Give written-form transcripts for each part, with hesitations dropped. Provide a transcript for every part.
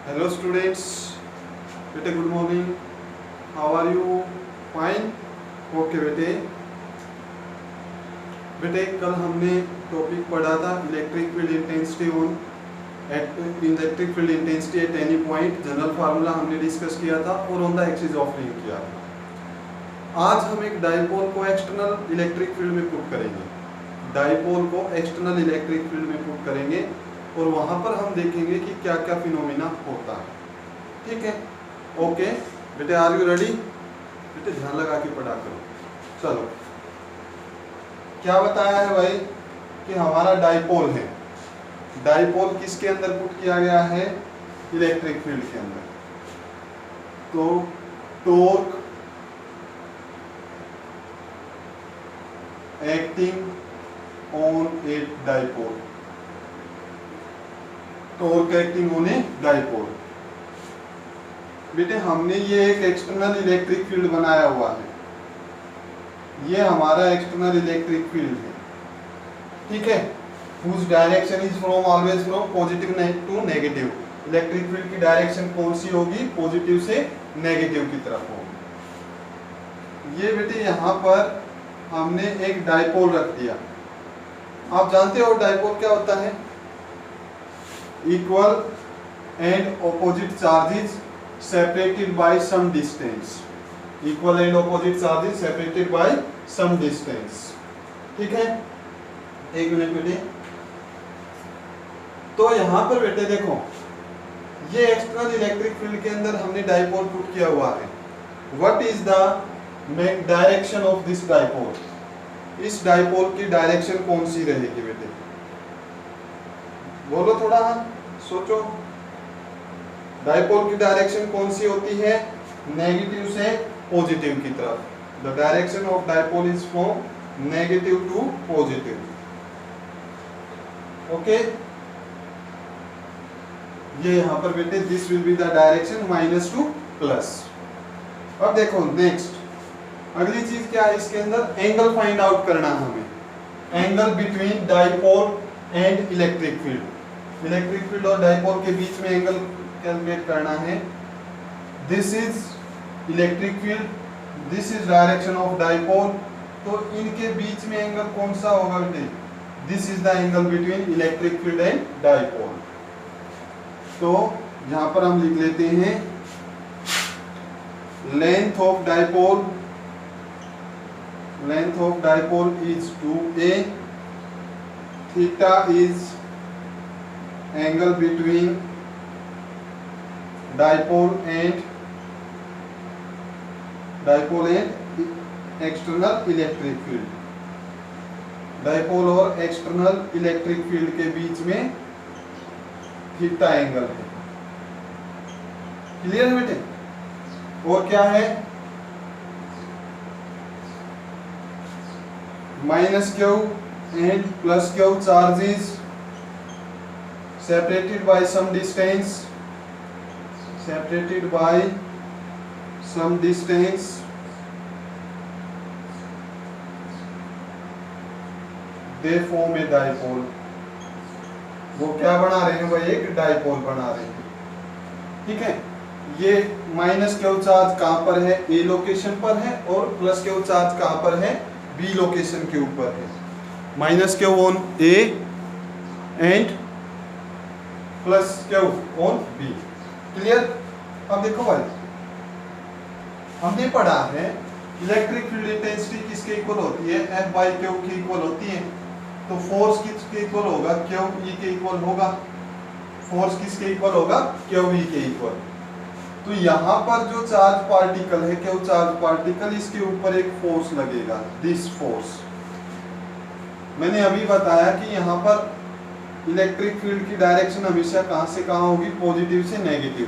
Hello students, बेटे good morning. How are you? Fine. Okay बेटे कल हमने टॉपिक पढ़ा था electric field intensity on electric field intensity at any point. General formula हमने discuss किया था और on the axis of ring किया था. आज हम एक डाइपोल को एक्सटर्नल इलेक्ट्रिक फील्ड में पुट करेंगे. डाइपोल को एक्सटर्नल इलेक्ट्रिक फील्ड में पुट करेंगे और वहां पर हम देखेंगे कि क्या क्या फिनोमिना होता है. ठीक है. ओके बेटे, आर यू रेडी? बेटे ध्यान लगा के पढ़ा करो. चलो, क्या बताया है भाई कि हमारा डाइपोल है. डाइपोल किसके अंदर पुट किया गया है? इलेक्ट्रिक फील्ड के अंदर. तो torque acting on a dipole. Torque acting on a dipole. बेटे हमने ये एक एक्सटर्नल इलेक्ट्रिक फील्ड बनाया हुआ है. ये हमारा एक्सटर्नल इलेक्ट्रिक फील्ड है. ठीक है. whose direction is from always from positive to negative. Electric field की डायरेक्शन कौन सी होगी? पॉजिटिव से नेगेटिव की तरफ होगी. ये बेटे यहाँ पर हमने एक डाइपोल रख दिया. आप जानते हो डाइपोल क्या होता है? Equal and opposite charges separated by some distance. Equal and opposite charges separated by some distance. ठीक है. एक मिनट बेटे. तो यहां पर बेटे देखो, ये एक्सटर्नल इलेक्ट्रिक फील्ड के अंदर हमने डाइपोल पुट किया हुआ है. What is the direction of this dipole? इस डाइपोल की डायरेक्शन कौन सी रहेगी बेटे? बोलो थोड़ा, सोचो. डाइपोल की डायरेक्शन कौन सी होती है? नेगेटिव से पॉजिटिव की तरफ. The direction of dipole is from negative to positive. Okay. ये यहां पर बेटे this will be the direction minus to plus. अब देखो नेक्स्ट अगली चीज क्या है इसके अंदर? एंगल फाइंड आउट करना है हमें. Angle between dipole and electric field. Electric field और डाइपोल के बीच में एंगल कैलकुलेट करना है. This is electric field, this is direction of dipole. तो इनके बीच में एंगल कौन सा होगा बेटे? This is the angle between electric field and dipole. तो यहां पर हम लिख लेते हैं length of dipole. Length of dipole is 2a. Theta is angle between dipole and external electric field. Dipole और एक्सटर्नल इलेक्ट्रिक फील्ड के बीच में थीटा एंगल है. क्लियर है बेटे? और क्या है? Minus Q and plus Q charges separated by some distance. Separated by some distance. They form a dipole. वो क्या बना रहे हैं भाई? एक डाइपोल बना रहे हैं. ठीक है. ये माइनस क्यू चार्ज कहां पर है? ए लोकेशन पर है. और प्लस क्यू चार्ज कहां पर है? बी लोकेशन के ऊपर है. Minus q on A and plus q on B. Clear? अब देखो भाई, हमने पढ़ा है इलेक्ट्रिक फील्ड इंटेंसिटी किसके इक्वल होती है? F बाई क्यू की इक्वल होती है. तो फोर्स किसके इक्वल होगा? क्यू ई के इक्वल होगा. फोर्स किसके इक्वल होगा? क्यू ई के इक्वल. तो यहाँ पर जो चार्ज पार्टिकल है, क्यू चार्ज पार्टिकल, इसके ऊपर एक फोर्स लगेगा. दिस फोर्स मैंने अभी बताया कि यहाँ पर इलेक्ट्रिक फील्ड की डायरेक्शन हमेशा कहां से कहां होगी? पॉजिटिव से नेगेटिव.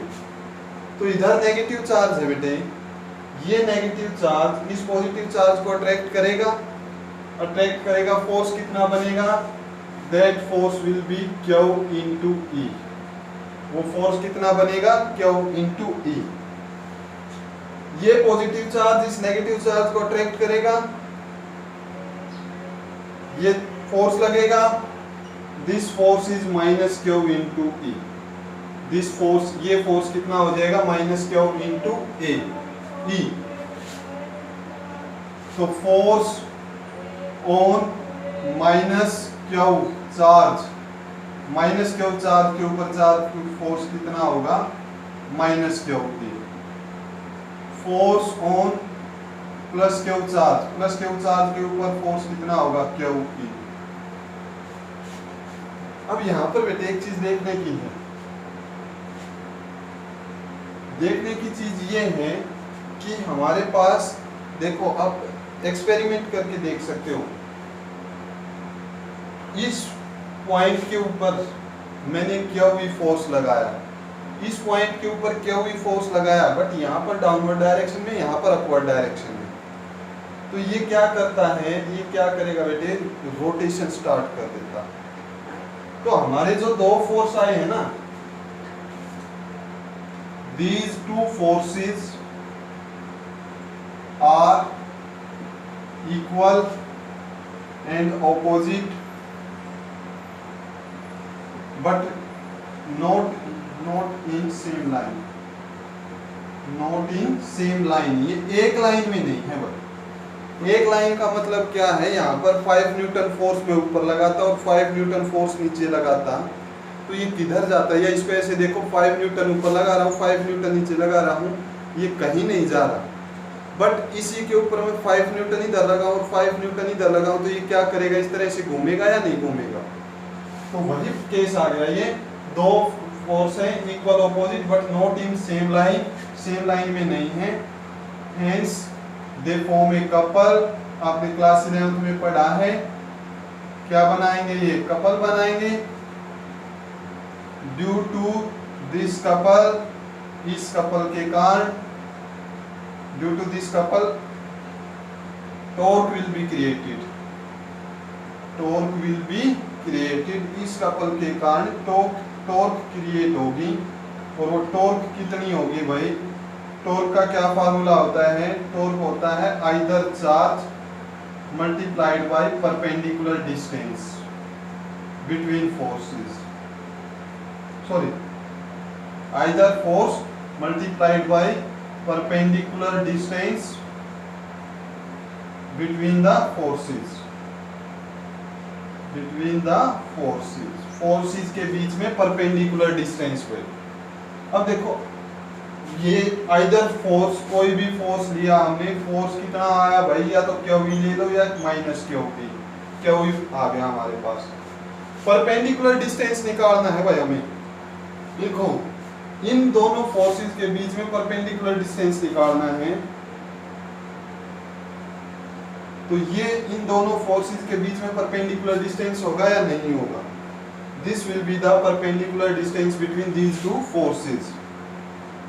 तो इधर नेगेटिव चार्ज है बेटे. ये नेगेटिव चार्ज इस पॉजिटिव चार्ज को अट्रैक्ट करेगा. अट्रैक्ट करेगा. फोर्स कितना बनेगा? That force will be Q into E. वो फोर्स कितना बनेगा? Q into E. ये पॉजिटिव चार्ज इस नेगेटिव चार्ज को अट्रैक्ट करेगा. ये फोर्स लगेगा. This force is minus Q into E. This force, ये फोर्स कितना हो जाएगा minus Q into a E. तो force on minus Q charge, minus Q charge के ऊपर चार्ज फोर्स कितना होगा minus Q E. Force on plus Q charge, plus Q charge के ऊपर फोर्स कितना होगा क्यू ई। अब यहां पर बेटे एक चीज देखने की है, देखने की चीज ये है कि हमारे पास देखो, आप एक्सपेरिमेंट करके देख सकते हो। इस पॉइंट के ऊपर मैंने क्यू ई फोर्स लगाया, इस पॉइंट के ऊपर क्यू ई फोर्स लगाया, बट यहाँ पर डाउनवर्ड डायरेक्शन में, यहाँ पर अपवर्ड डायरेक्शन में। तो ये क्या करता है, ये क्या करेगा बेटे, रोटेशन स्टार्ट कर देता। तो हमारे जो दो फोर्स आए हैं ना, these two forces are equal and opposite but not in same line, not in same line। ये एक लाइन में नहीं है भाई। एक लाइन का मतलब क्या है, यहाँ पर 5 न्यूटन फोर्स में ऊपर लगाता और 5 न्यूटन फोर्स नीचे लगाता, तो ये किधर जाता है, या इसको ऐसे देखो 5 न्यूटन ऊपर लगा रहा हूँ, 5 न्यूटन नीचे लगा रहा हूँ, ये कहीं नहीं जा रहा। बट इसी के ऊपर मैं 5 न्यूटन इधर लगाऊं और 5 न्यूटन इधर लगाऊं, तो ये क्या करेगा, इस तरह से घूमेगा या नहीं घूमेगा। तो वही केस आ गया, ये दो फोर्स हैं equal opposite but not in same line, same line में नहीं है, hence they form a couple. आपने क्लास 11 में पढ़ा है, क्या बनाएंगे, ये कपल बनाएंगे। ड्यू टू दिस कपल, इस कपल के कारण, due to this couple torque will be created, torque will be created. इस कपल के कारण टॉर्क क्रिएट होगी, और वो टॉर्क कितनी होगी भाई, टॉर्क का क्या फार्मूला होता है, टॉर्क होता है either charge multiplied by perpendicular distance between forces, sorry either force multiplied by perpendicular distance between the forces, between the forces, forces के बीच में perpendicular distance पे। अब देखो ये either force, कोई भी force लिया हमने, force कितना आया भाई, या तो क्यू ई ले लो या minus Q E, Q E आ गया हमारे पास। परपेंडिकुलर डिस्टेंस निकालना है भाई हमें। देखो इन दोनों फोर्सेस के बीच में परपेंडिकुलर डिस्टेंस निकालना है, तो ये इन दोनों फोर्सेस के बीच में परपेंडिकुलर डिस्टेंस होगा या नहीं होगा। This will be the perpendicular distance between these two forces.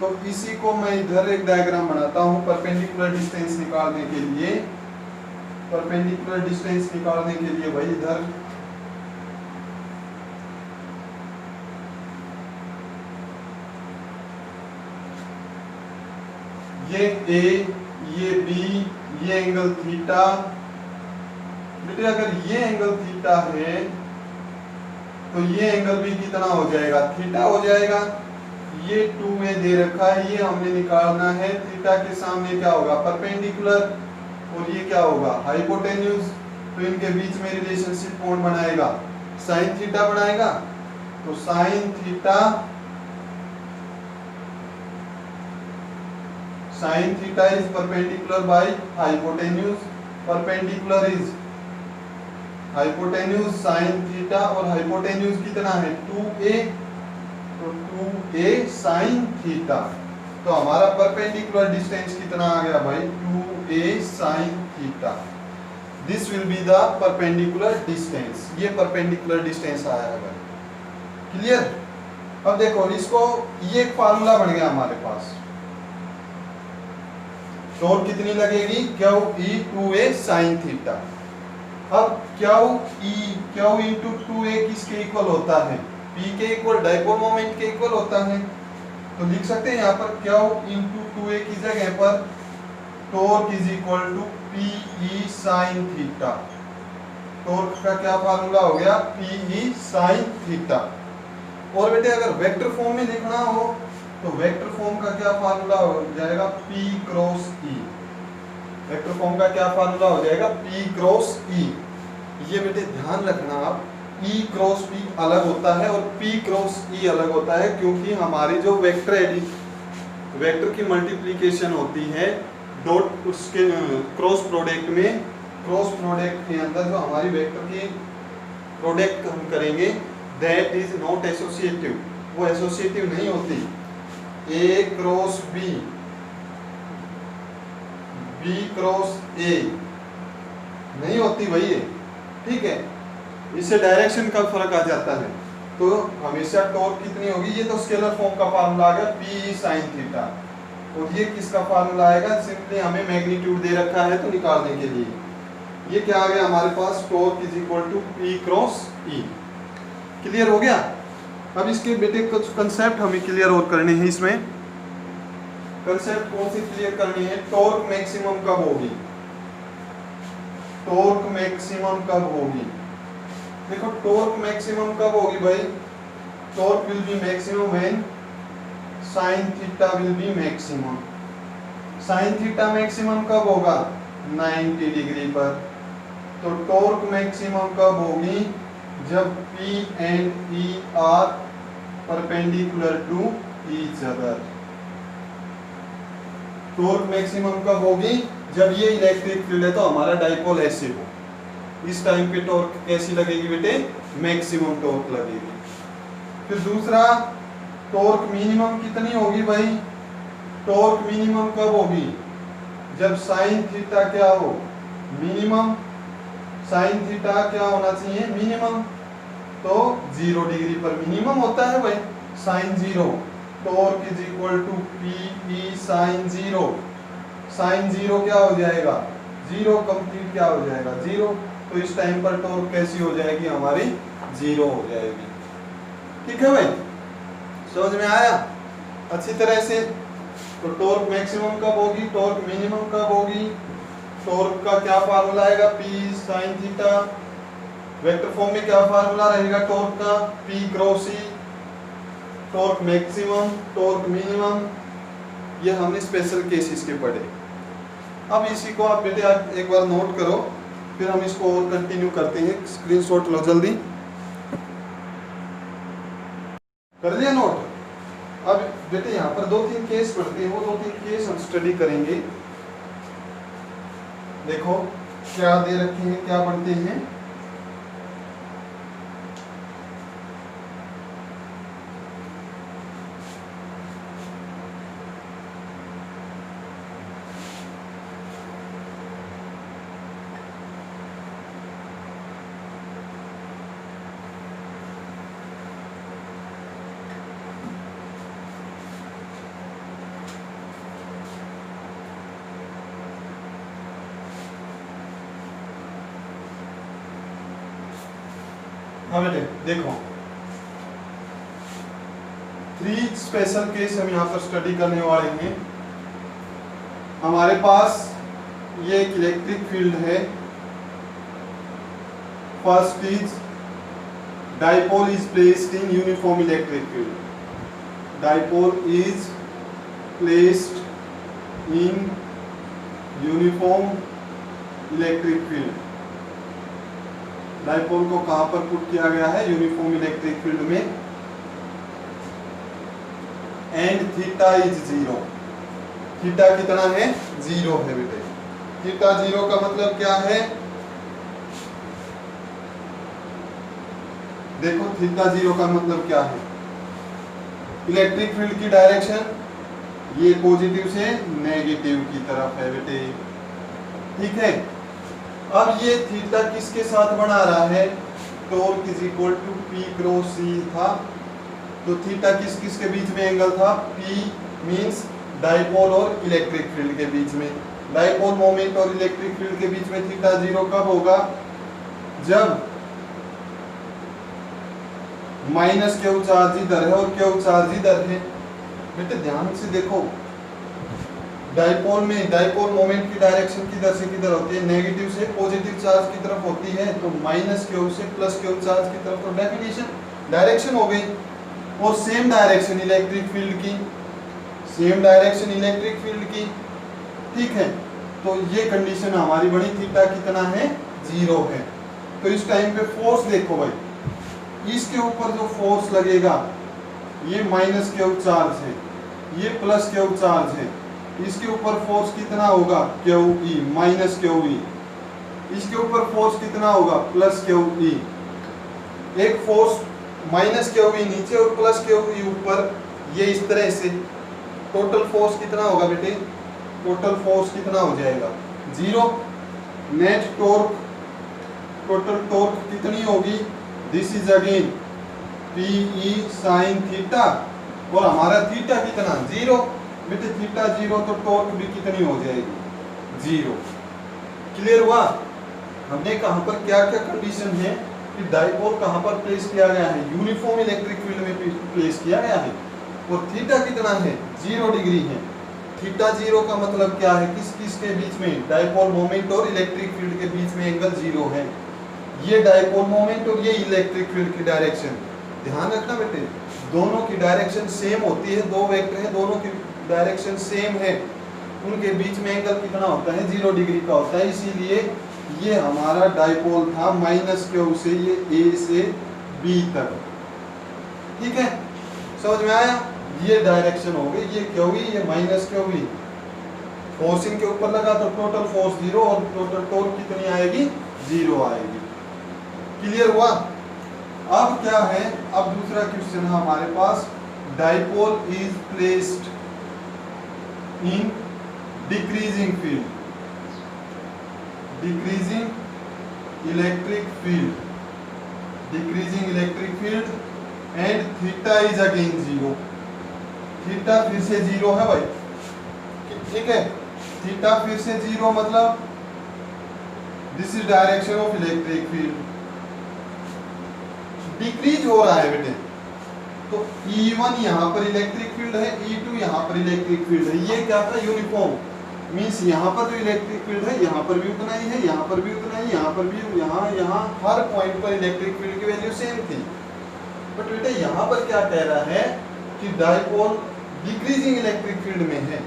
तो इसी को मैं इधर एक डायग्राम बनाता हूं परपेंडिकुलर डिस्टेंस निकालने के लिए। परपेंडिकुलर डिस्टेंस निकालने के लिए भाई इधर ये ए, ये बी, ये एंगल थीटा। बेटे अगर ये एंगल थीटा है तो ये एंगल भी कितना हो जाएगा, थीटा हो जाएगा। ये 2a दे रखा है, ये हमने निकालना है। थीटा के सामने क्या होगा, परपेंडिकुलर, और ये क्या होगा, हाइपोटेन्यूज। तो इनके बीच में रिलेशनशिप कौन बनाएगा, साइन थीटा बनाएगा। तो sine theta, sin theta is perpendicular by hypotenuse, perpendicular is hypotenuse sin theta, और hypotenuse कितना है 2a, तो 2a sin theta। तो हमारा परपेंडिकुलर डिस्टेंस कितना आ गया भाई, 2a sin theta। This will be the perpendicular distance. ये परपेंडिकुलर डिस्टेंस आया है भाई, क्लियर। अब देखो इसको, ये एक फार्मूला बन गया हमारे पास। टॉर्क कितनी लगेगी, Q E 2a sin theta. अब क्यू इंटू 2a किसके इक्वल होता है, p के इक्वल, डाइपोल मोमेंट के इक्वल होता है। तो लिख सकते हैं यहाँ पर क्यू इंटू 2a की जगह पर torque is equal to p E sine theta. Torque का क्या फार्मूला हो गया, पी ई साइन थीटा। और बेटे अगर वेक्टर फॉर्म में लिखना हो तो वेक्टर फॉर्म का क्या फार्मूला हो जाएगा, P cross E। Vector form का क्या फार्मूला हो जाएगा, P क्रॉस E। ये बेटे ध्यान रखना आप, E क्रॉस P अलग होता है और P क्रॉस E अलग होता है, क्योंकि हमारी जो वेक्टर की मल्टीप्लिकेशन होती है डॉट उसके क्रॉस प्रोडक्ट में, क्रॉस प्रोडक्ट के अंदर जो हमारी वेक्टर की प्रोडक्ट हम करेंगे दैट इज नॉट एसोसिएटिव, वो एसोसिएटिव नहीं होती। A cross B, B cross A नहीं होती भाई ये, ठीक है। इससे डायरेक्शन का फर्क आ जाता है। तो हमेशा टॉर्क कितनी होगी, ये तो स्केलर फॉर्म का फार्मूला आ गया P sin थीटा, और ये किसका फार्मूला आएगा, सिंपली हमें मैग्नीट्यूड दे रखा है तो निकालने के लिए ये क्या आ गया हमारे पास, torque is equal to P cross E। Clear हो गया। अब इसके बेटे कुछ कंसेप्ट हमें क्लियर और करने हैं। इसमें कंसेप्ट कौन सी क्लियर करनी है, टॉर्क मैक्सिमम कब होगी, टॉर्क मैक्सिमम कब होगी। देखो टॉर्क मैक्सिमम कब होगी भाई, torque will B maximum when sin theta will be maximum. sin theta maximum कब होगा, 90 डिग्री पर। तो टॉर्क मैक्सिमम कब होगी, जब P and E are perpendicular to each other। Torque maximum कब होगी, जब ये इलेक्ट्रिक फील्ड है तो हमारा डाइपोल ऐसे हो, इस टाइम पे टॉर्क कैसी लगेगी बेटे, मैक्सिमम टॉर्क लगेगी। फिर दूसरा, टॉर्क मिनिमम कितनी होगी भाई, टॉर्क मिनिमम कब होगी, जब साइन थीटा क्या हो, मिनिमम। साइन थीटा क्या होना चाहिए, मिनिमम। तो 0 डिग्री पर मिनिमम होता है भाई sine 0। Torque is equal to P sine 0। Sine 0 क्या हो जाएगा, 0 कंप्लीट क्या हो जाएगा, 0। तो इस टाइम पर टॉर्क कैसी हो जाएगी हमारी, 0 हो जाएगी। ठीक है भाई, समझ में आया अच्छी तरह से। तो टॉर्क मैक्सिमम कब होगी, टॉर्क मिनिमम कब होगी, टॉर्क का क्या फार्मूला आएगा, P sin theta. Vector form में क्या फार्मूला रहेगा टॉर्क का, P cross E। Torque maximum, torque minimum, ये हमने स्पेशल केसेस के पढ़े। अब इसी को आप बेटे आप एक बार नोट करो, फिर हम इसको और कंटिन्यू करते हैं। स्क्रीनशॉट लो जल्दी, कर लिया नोट। अब बेटे यहाँ पर 2-3 केस पढ़ते हैं, वो 2-3 केस हम स्टडी करेंगे। देखो क्या दे रखे हैं, क्या बनते हैं। हाँ बेटे देखो, 3 स्पेशल केस हम यहाँ पर स्टडी करने वाले हैं। हमारे पास ये एक इलेक्ट्रिक फील्ड है। First is dipole is placed in uniform electric field. Dipole is placed in uniform electric field. Dipole को कहां पर पुट किया गया है, यूनिफॉर्म इलेक्ट्रिक फील्ड में। And theta is 0। थीटा कितना है, 0 है बेटे। थीटा 0 का मतलब क्या है, देखो थीटा 0 का मतलब क्या है, इलेक्ट्रिक फील्ड की डायरेक्शन ये पॉजिटिव से नेगेटिव की तरफ है बेटे। ठीक है, अब ये थीटा किसके साथ बना रहा है, torque is equal to P cross E था। तो थीटा किस किस के बीच में एंगल था, P मींस डाइपोल और इलेक्ट्रिक फील्ड के बीच में। डाइपोल मोमेंट और इलेक्ट्रिक फील्ड के बीच में थीटा 0 कब होगा, जब माइनस क्यू चार्ज इधर है और क्यू चार्ज इधर है। बेटे ध्यान से देखो, डाइपोल में डाइपोल मोमेंट की डायरेक्शन किधर से किधर होती है, नेगेटिव से पॉजिटिव चार्ज की तरफ होती है। तो माइनस क्यू से प्लस क्यू चार्ज की तरफ, तो डेफिनेशन डायरेक्शन हो गई। और सेम डायरेक्शन इलेक्ट्रिक फील्ड की, सेम डायरेक्शन इलेक्ट्रिक फील्ड की, ठीक है। तो ये कंडीशन हमारी बड़ी, थीटा कितना है, 0 है। तो इस टाइम पे फोर्स देखो भाई, इसके ऊपर जो फोर्स लगेगा ये माइनस क्यू चार्ज है, ये प्लस क्यू चार्ज है, इसके ऊपर फोर्स कितना होगा, क्यू ई माइनस क्यू ई, इसके ऊपर फोर्स कितना होगा, प्लस क्यू ई। एक फोर्स माइनस क्यू ई नीचे और प्लस क्यू ई ऊपर, ये इस तरह से टोटल फोर्स कितना होगा बेटे, टोटल फोर्स कितना हो जाएगा, 0। नेट टॉर्क, टोटल टॉर्क कितनी होगी, this is again P E sine theta, और हमारा थीटा कितना, 0। बेटे थीटा 0 तो टॉर्क भी कितनी हो जाएगी, 0। क्लियर हुआ। हमने कहां पर क्या क्या कंडीशन है कि डाइपोल कहां पर प्लेस किया गया है, यूनिफॉर्म इलेक्ट्रिक फील्ड में प्लेस किया गया है, और थीटा कितना है, 0 डिग्री है। थीटा 0 का मतलब क्या है, किस किस के बीच में, डाइपोल मोमेंट और इलेक्ट्रिक फील्ड के बीच में एंगल 0 है। ये डाइपोल मोमेंट और ये इलेक्ट्रिक फील्ड की डायरेक्शन, ध्यान रखना बेटे, दोनों की डायरेक्शन सेम होती है, दो वेक्टर है, दोनों की डायरेक्शन सेम है, उनके बीच में एंगल कितना होता है, 0 डिग्री का होता है। इसीलिए ये हमारा डाइपोल था माइनस क्यू से ये ए से बी तक, ठीक है, समझ में आया। ये डायरेक्शन हो गई, ये क्यू ई, ये माइनस क्यू ई, फोर्स इनके ऊपर लगा तो टोटल फोर्स 0 और टोटल टॉर्क कितनी आएगी, 0 आएगी। क्लियर हुआ। अब क्या है, अब दूसरा क्वेश्चन है हमारे पास, dipole is placed in decreasing field, decreasing electric field, decreasing electric field and theta is again 0। Theta फिर से 0 है भाई, ठीक है, थीटा फिर से 0 मतलब this is direction of electric field, decrease हो रहा है बेटे। तो E1 यहाँ पर इलेक्ट्रिक फील्ड है, E2 यहाँ पर इलेक्ट्रिक फील्ड है, ये क्या था, यूनिफॉर्म, मींस यहाँ पर जो इलेक्ट्रिक फील्ड है यहाँ पर भी उतना ही है, यहाँ पर भी उतना ही, यहाँ पर भी, यहाँ हर पॉइंट पर इलेक्ट्रिक फील्ड की वैल्यू सेम थी। बट बेटे यहाँ पर क्या कह रहा है कि डाइपोल डिक्रीजिंग इलेक्ट्रिक फील्ड में है,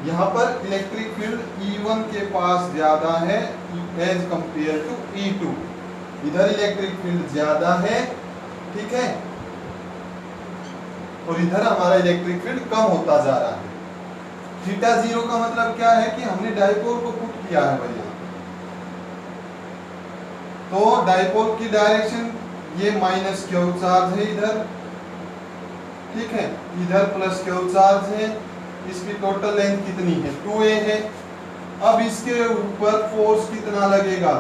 यहाँ पर इलेक्ट्रिक फील्ड E1 के पास ज्यादा है एज कंपेयर टू E2, इधर इलेक्ट्रिक फील्ड ज्यादा है, ठीक है, और इधर हमारा इलेक्ट्रिक फील्ड कम होता जा रहा है। थीटा 0 का मतलब क्या है कि हमने डाइपोल को पुट किया है भैया, तो डाइपोल की डायरेक्शन ये माइनस क्यू चार्ज है इधर, ठीक है, इधर प्लस क्यू चार्ज है, इसकी टोटल लेंथ कितनी है, 2a है। अब इसके ऊपर फोर्स कितना लगेगा,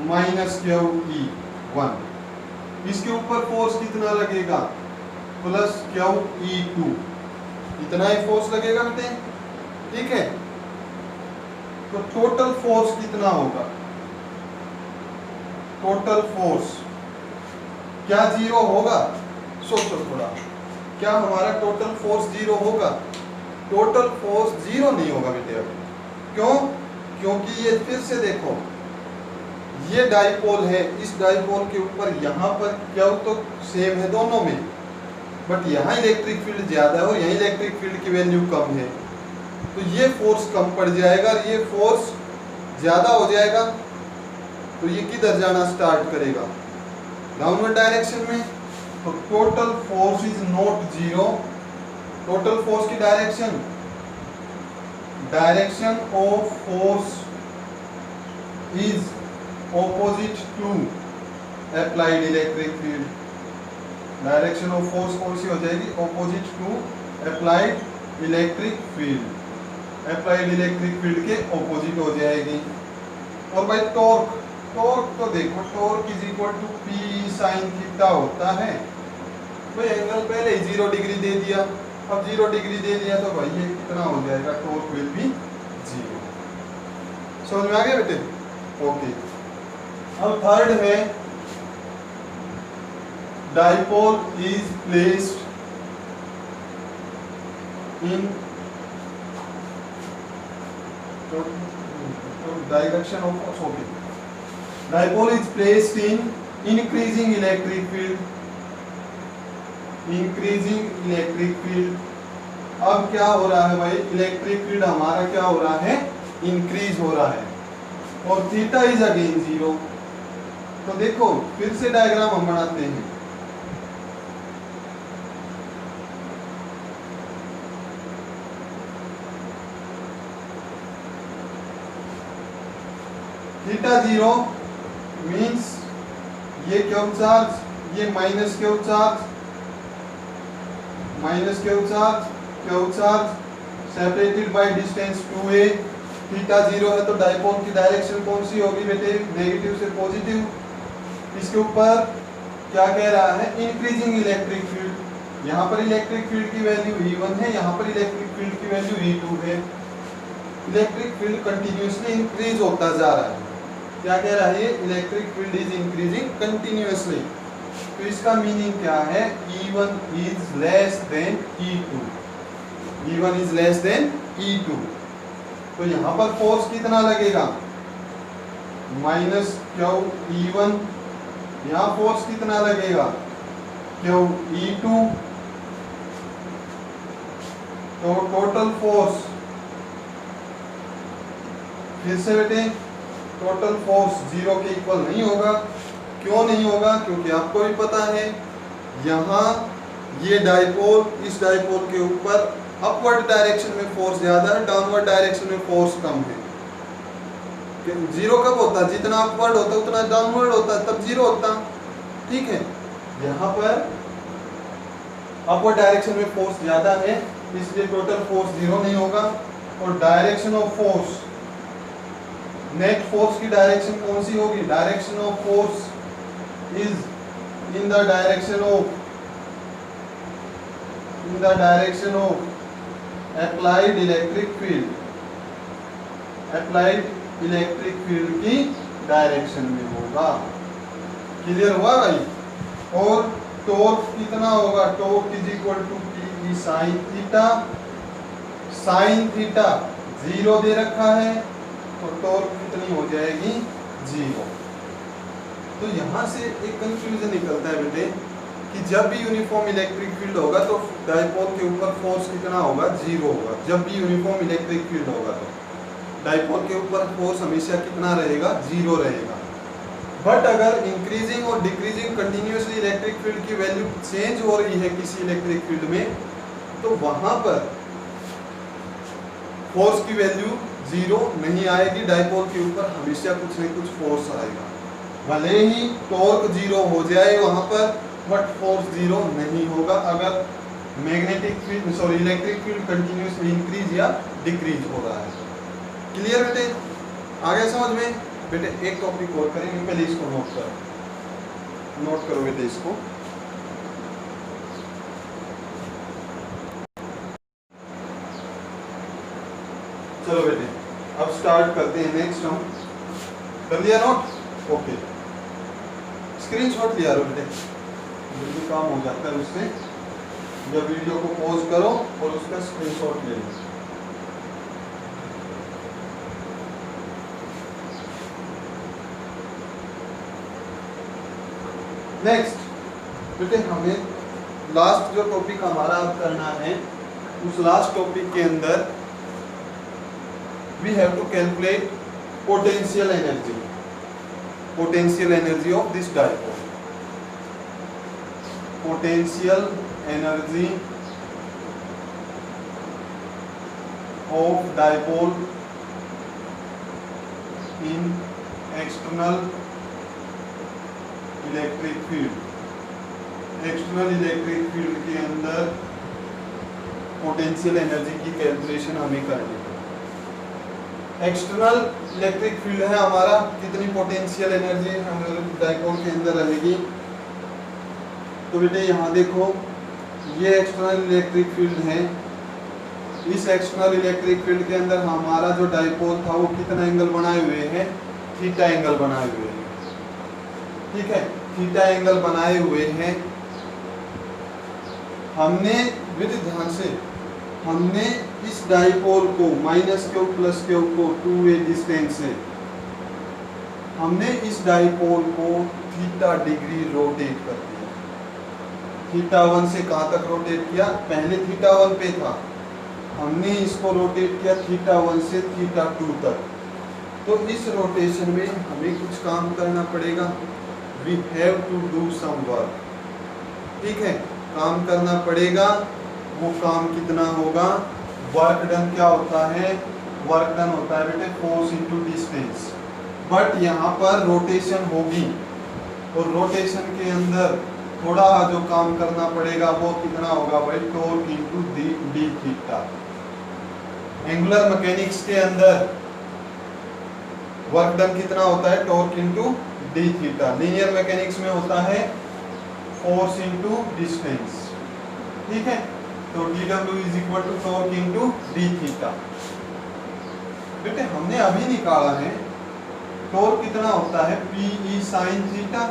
माइनस क्यू ई 1, इसके ऊपर फोर्स कितना लगेगा, प्लस क्यू ई 2, इतना ही फोर्स लगेगा बेटे, ठीक है। तो टोटल फोर्स कितना होगा, टोटल फोर्स क्या 0 होगा, सोचो थोड़ा, क्या हमारा टोटल फोर्स 0 होगा, टोटल फोर्स 0 नहीं होगा बेटे। अब क्यों, क्योंकि ये फिर से देखो, ये डाइपोल है, इस डाइपोल के ऊपर यहाँ पर क्या तो सेम है दोनों में, बट यहाँ इलेक्ट्रिक फील्ड ज्यादा है और यहाँ इलेक्ट्रिक फील्ड की वैल्यू कम है, तो ये फोर्स कम पड़ जाएगा और ये फोर्स ज्यादा हो जाएगा, तो ये किधर जाना स्टार्ट करेगा, डाउनवर्ड डायरेक्शन में। तो total force is not 0, total force की direction, direction of force is opposite to applied electric field, direction of force कौन सी हो जाएगी, opposite to applied electric field, applied electric field के ऑपोजिट हो जाएगी। और भाई टॉर्क, टॉर्क तो देखो, torque is equal to P sine theta होता है, भाई एंगल पहले ही 0 डिग्री दे दिया, अब 0 डिग्री दे दिया तो भाई ये कितना हो जाएगा, टॉर्क विल बी 0। समझ में आ गया बेटे, ओके। अब थर्ड है, dipole is placed in direction of force, okay, dipole is placed in increasing electric field, increasing electric field. अब क्या हो रहा है भाई, इलेक्ट्रिक फील्ड हमारा क्या हो रहा है, इंक्रीज हो रहा है, और थीटा इज अगेन 0। तो देखो फिर से डायग्राम हम बनाते हैं। थीटा 0 मीन्स ये क्यू चार्ज, ये minus Q charge, minus Q charge separated by distance 2a। Theta 0 है तो डाइपोल की डायरेक्शन कौन सी होगी बेटे, नेगेटिव से पॉजिटिव। इसके ऊपर क्या कह रहा है, इंक्रीजिंग इलेक्ट्रिक फील्ड। यहाँ पर इलेक्ट्रिक फील्ड की वैल्यू E1 है, यहाँ पर इलेक्ट्रिक फील्ड की वैल्यू E2 है। इलेक्ट्रिक फील्ड कंटिन्यूअसली इंक्रीज होता जा रहा है। क्या कह रहा है ये, electric field is increasing continuously. तो इसका मीनिंग क्या है, E1 is less than E2, E1 is less than E2। तो यहाँ पर फोर्स कितना लगेगा, माइनस क्यू E1, यहाँ फोर्स कितना लगेगा, क्यू E2। तो टोटल फोर्स, फिर से बेटे टोटल फोर्स 0 के इक्वल नहीं होगा। क्यों नहीं होगा, क्योंकि आपको भी पता है यहाँ ये डाइपोल, इस डाइपोल के ऊपर अपवर्ड डायरेक्शन में फोर्स ज्यादा है, डाउनवर्ड डायरेक्शन में फोर्स कम है। 0 कब होता है, जितना अपवर्ड होता है उतना डाउनवर्ड होता है, तब 0 होता। ठीक है, यहाँ पर अपवर्ड डायरेक्शन में फोर्स ज्यादा है, इसलिए टोटल फोर्स 0 नहीं होगा। और direction of force, net force की डायरेक्शन कौन सी होगी, direction of force is in the direction of applied electric field, applied electric field की डायरेक्शन में होगा। क्लियर हुआ भाई। और टॉर्क कितना होगा, torque is equal to T sine theta. Sine theta 0 दे रखा है, तो टॉर्क कितनी हो जाएगी, 0। तो यहाँ से एक कंफ्यूजन निकलता है बेटे कि जब भी यूनिफॉर्म इलेक्ट्रिक फील्ड होगा तो डाइपोल के ऊपर फोर्स कितना होगा, 0 होगा। जब भी यूनिफॉर्म इलेक्ट्रिक फील्ड होगा तो डाइपोल के ऊपर फोर्स हमेशा कितना रहेगा, 0 रहेगा। बट अगर इंक्रीजिंग और डिक्रीजिंग कंटिन्यूअसली इलेक्ट्रिक फील्ड की वैल्यू चेंज हो रही है किसी इलेक्ट्रिक फील्ड में, तो वहां पर फोर्स की वैल्यू 0 नहीं आएगी, डाइपोल के ऊपर हमेशा कुछ न कुछ फोर्स आएगा। भले ही टॉर्क 0 हो जाए वहां पर, बट फोर्स 0 नहीं होगा अगर magnetic field electric field continuously increase या डिक्रीज हो रहा है। क्लियर बेटे, आगे समझ में। बेटे एक टॉपिक और करेंगे, पहले इसको नोट करो बेटे इसको। चलो बेटे अब स्टार्ट करते हैं नेक्स्ट। हम कर लिया नोट, ओके। स्क्रीनशॉट लिया लो बेटे, जल्दी काम हो जाता है उससे। जब वीडियो को पॉज करो और उसका स्क्रीनशॉट ले लो। नेक्स्ट बेटे हमें लास्ट जो टॉपिक हमारा अब करना है, उस लास्ट टॉपिक के अंदर we have to calculate potential energy of this dipole. Potential energy of dipole in external electric field. External electric field के अंदर पोटेंशियल एनर्जी की कैलकुलेशन हमें करनी है। एक्सटर्नल इलेक्ट्रिक फील्ड है हमारा, कितनी पोटेंशियल एनर्जी हमारे डाइपोल के अंदर रहेगी। तो बेटे यहाँ देखो, ये एक्सटर्नल इलेक्ट्रिक फील्ड है। इस एक्सटर्नल इलेक्ट्रिक फील्ड के अंदर हमारा जो डाइपोल था वो कितना एंगल बनाए हुए है, थीटा एंगल बनाए हुए हैं। ठीक है, थीटा एंगल बनाए हुए हैं। हमने विधि ध्यान से, हमने इस डाइपोल को माइनस क्यू प्लस क्यू को 2a डिस्टेंस से हमने इस डाइपोल को थीटा डिग्री रोटेट कर दिया। थीटा 1 से कहाँ तक रोटेट किया, पहले थीटा 1 पे था, हमने इसको रोटेट किया थीटा 1 से थीटा 2 तक। तो इस रोटेशन में हमें कुछ काम करना पड़ेगा, we have to do some work. ठीक है, काम करना पड़ेगा। वो काम कितना होगा, वर्क डन क्या होता है, वर्क डन होता है बेटे फोर्स इनटू डिस्टेंस। बट यहाँ पर रोटेशन होगी और रोटेशन के अंदर थोड़ा जो काम करना पड़ेगा वो कितना होगा भाई, torque into d theta. Angular mechanics के अंदर वर्क डन कितना होता है, torque into d theta. Linear mechanics में होता है फोर्स इनटू डिस्टेंस। ठीक है, तो dw is equal to torque into d theta. बेटे हमने अभी निकाला है टॉर्क कितना होता है, PE sin थीटा,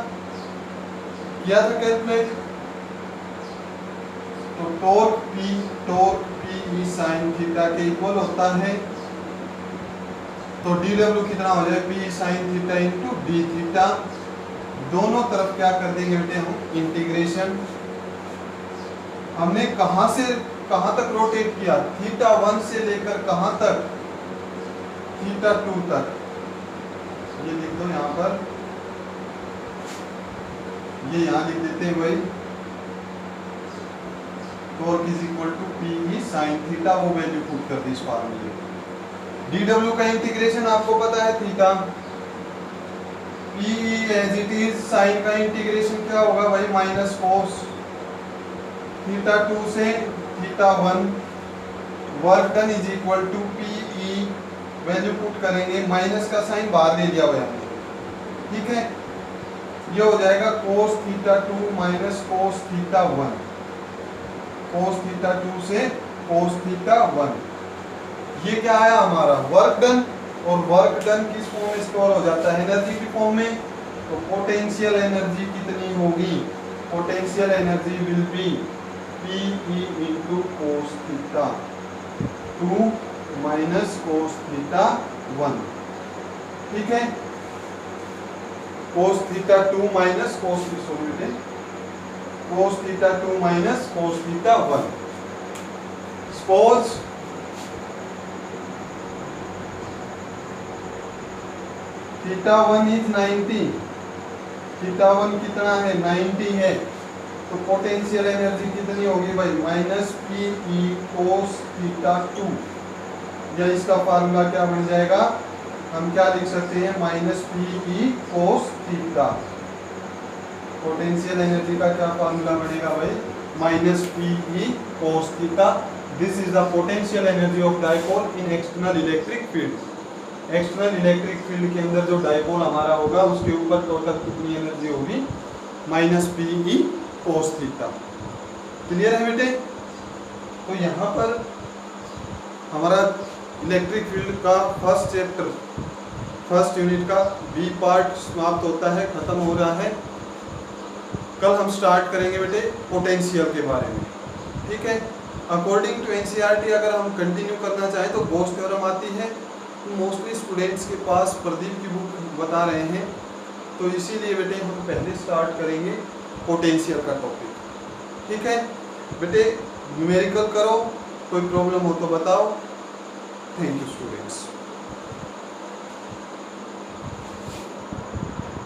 किया था कैलकुलेट। तो टॉर्क PE sin थीटा के इक्वल होता है, तो dw कितना हो जाए, PE sin theta into d theta. दोनों तरफ क्या कर देंगे बेटे हम, इंटीग्रेशन। हमने कहां से कहां तक रोटेट किया, थीटा 1 से लेकर कहां तक, थीटा 2 तक। ये लिख दो यहाँ पर, ये यहाँ लिख देते हैं भाई, torque is equal to PE sin theta, वो वैल्यू पुट कर दी इस फार्मूले। dw का इंटीग्रेशन आपको पता है theta, PE as it is, sine का इंटीग्रेशन क्या होगा भाई, माइनस कोस थीटा 2 से theta 1। Work done is equal to PE, value put करेंगे, माइनस का साइन बाहर दे दिया हुआ है। ठीक है, ये हो जाएगा कोस थीटा 2 माइनस कोस थीटा 1, कोस थीटा 2 से कोस थीटा 1। ये क्या आया हमारा, वर्क डन। और वर्क डन किस फॉर्म में स्टोर हो जाता है, एनर्जी की फॉर्म में। तो पोटेंशियल एनर्जी कितनी होगी, potential energy will be PE into cos theta 2 minus cos theta 1। ठीक है, कोस theta 2 minus cos theta 2 minus cos theta 1। Suppose theta 1 is 90, theta 1 कितना है, 90 है। तो पोटेंशियल एनर्जी कितनी होगी भाई, माइनस PE कोस थीटा 2, या इसका फार्मूला क्या बन जाएगा, हम क्या लिख सकते हैं, minus PE cos theta. Potential energy का क्या फार्मूला बनेगा भाई, minus PE cos theta. This is the potential energy of dipole in external electric field. External electric field के अंदर जो डाइपोल हमारा होगा उसके ऊपर टोटल कितनी एनर्जी होगी, minus PE cos theta. Clear है बेटे। तो यहाँ पर हमारा इलेक्ट्रिक फील्ड का फर्स्ट चैप्टर, फर्स्ट यूनिट का बी पार्ट समाप्त होता है, खत्म हो रहा है। कल हम स्टार्ट करेंगे बेटे पोटेंशियल के बारे में। ठीक है, अकॉर्डिंग टू NCERT अगर हम कंटिन्यू करना चाहें तो गॉस थ्योरम आती है, मोस्टली स्टूडेंट्स के पास प्रदीप की बुक बता रहे हैं, तो इसीलिए बेटे हम पहले स्टार्ट करेंगे पोटेंशियल का टॉपिक। ठीक है बेटे, न्यूमेरिकल करो, कोई प्रॉब्लम हो तो बताओ। Thank you students.